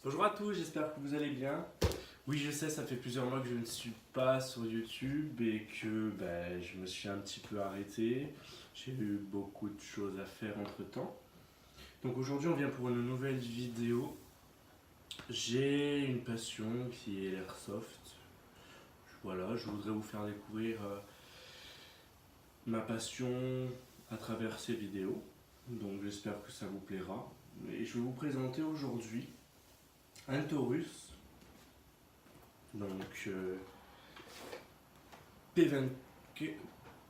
Bonjour à tous, j'espère que vous allez bien. Oui, je sais, ça fait plusieurs mois que je ne suis pas sur YouTube et que je me suis un petit peu arrêté. J'ai eu beaucoup de choses à faire entre-temps. Donc aujourd'hui, on vient pour une nouvelle vidéo. J'ai une passion qui est l'airsoft. Voilà, je voudrais vous faire découvrir ma passion à travers ces vidéos. Donc j'espère que ça vous plaira. Et je vais vous présenter aujourd'hui un Taurus. Donc P20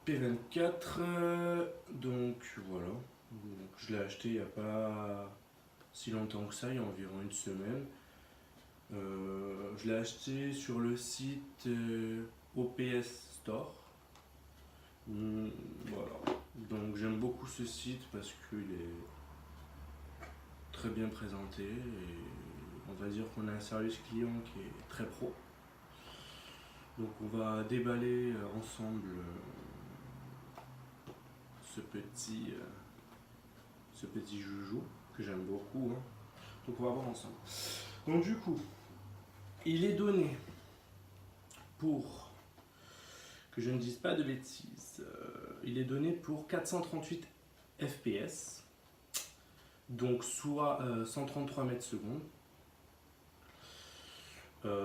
P24, donc voilà. Donc, je l'ai acheté il n'y a pas si longtemps que ça, il y a environ une semaine. Je l'ai acheté sur le site OPS Store. Voilà. Donc j'aime beaucoup ce site parce qu'il est très bien présenté et on va dire qu'on a un service client qui est très pro. Donc on va déballer ensemble ce petit joujou que j'aime beaucoup, hein. Donc on va voir ensemble. Donc du coup, il est donné pour, que je ne dise pas de bêtises, il est donné pour 438 FPS, donc soit 133 mètres secondes.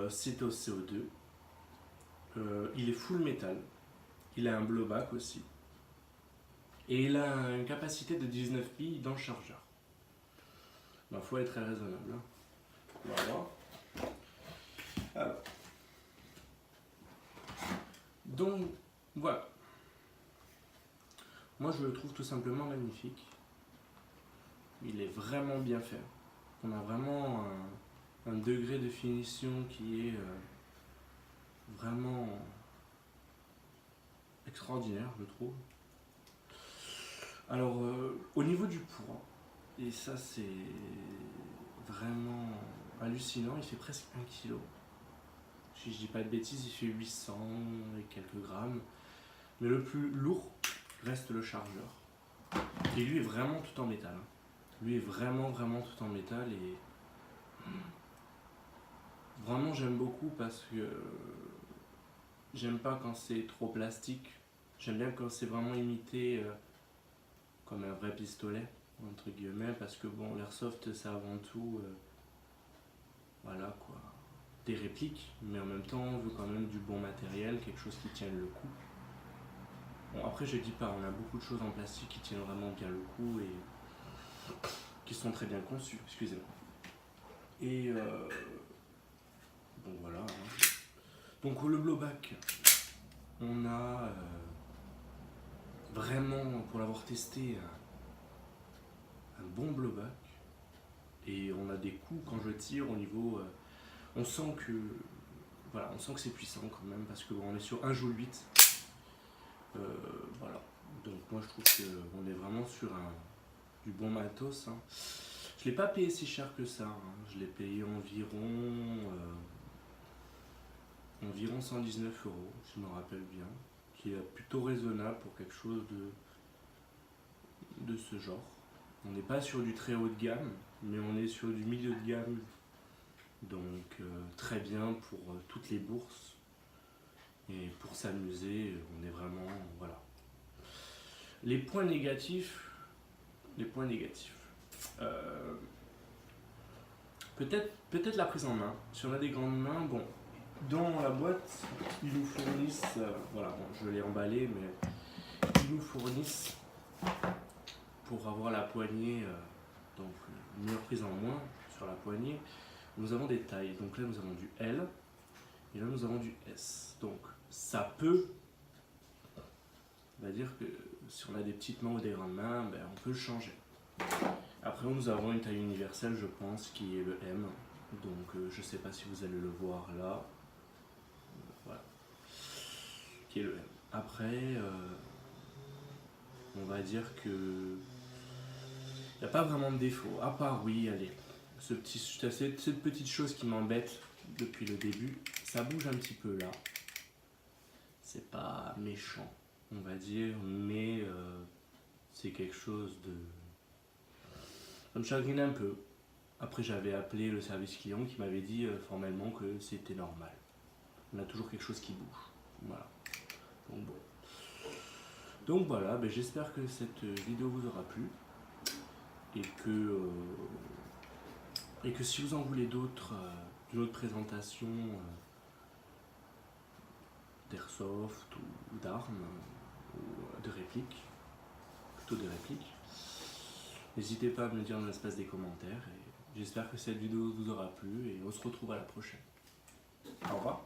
C'est au CO2. Il est full métal. Il a un blowback aussi. Et il a une capacité de 19 billes dans le chargeur. Il faut être très raisonnable, hein. Voilà. Alors. Donc, voilà. Moi, je le trouve tout simplement magnifique. Il est vraiment bien fait. On a vraiment un degré de finition qui est vraiment extraordinaire, je trouve. Alors, au niveau du poids, et ça c'est vraiment hallucinant, il fait presque 1 kg. Si je dis pas de bêtises, il fait 800 et quelques grammes. Mais le plus lourd reste le chargeur. Et lui est vraiment tout en métal. Lui est vraiment tout en métal et vraiment j'aime beaucoup parce que j'aime pas quand c'est trop plastique. J'aime bien quand c'est vraiment imité comme un vrai pistolet, entre guillemets, parce que bon, l'airsoft c'est avant tout voilà quoi, des répliques, mais en même temps on veut quand même du bon matériel, quelque chose qui tienne le coup. Bon, après je dis pas, on a beaucoup de choses en plastique qui tiennent vraiment bien le coup et qui sont très bien conçues, excusez-moi. Et bon voilà, hein. Donc le blowback, on a vraiment, pour l'avoir testé, un bon blowback. Et on a des coups quand je tire au niveau, on sent que voilà, on sent que c'est puissant quand même parce qu'on est sur un joule 8. Voilà. Donc moi je trouve qu'on est vraiment sur du bon matos, hein. Je ne l'ai pas payé si cher que ça, hein. Je l'ai payé environ 119 €, si je me rappelle bien, qui est plutôt raisonnable pour quelque chose de ce genre. On n'est pas sur du très haut de gamme, mais on est sur du milieu de gamme, donc très bien pour toutes les bourses. Et pour s'amuser, on est vraiment, voilà. Les points négatifs, peut-être la prise en main. Si on a des grandes mains, bon, dans la boîte, ils nous fournissent, voilà, bon, je l'ai emballé, mais ils nous fournissent pour avoir la poignée, donc une meilleure prise en main sur la poignée. Nous avons des tailles, donc là nous avons du L et là nous avons du S. Donc ça peut, on va dire que si on a des petites mains ou des grandes mains, on peut le changer. Après nous avons une taille universelle, je pense, qui est le M. Donc je sais pas si vous allez le voir là. Voilà. Qui est le M. Après, on va dire que il n'y a pas vraiment de défaut. À part, oui, allez, cette petite chose qui m'embête depuis le début, ça bouge un petit peu là. C'est pas méchant, on va dire, mais c'est quelque chose de... Ça me chagrine un peu. Après, j'avais appelé le service client qui m'avait dit formellement que c'était normal. On a toujours quelque chose qui bouge. Voilà. Donc bon. Donc voilà, ben, j'espère que cette vidéo vous aura plu et que si vous en voulez d'autres, d'une autre présentation d'airsoft ou d'armes ou de répliques, plutôt des répliques, n'hésitez pas à me le dire dans l'espace des commentaires et j'espère que cette vidéo vous aura plu et on se retrouve à la prochaine. Au revoir.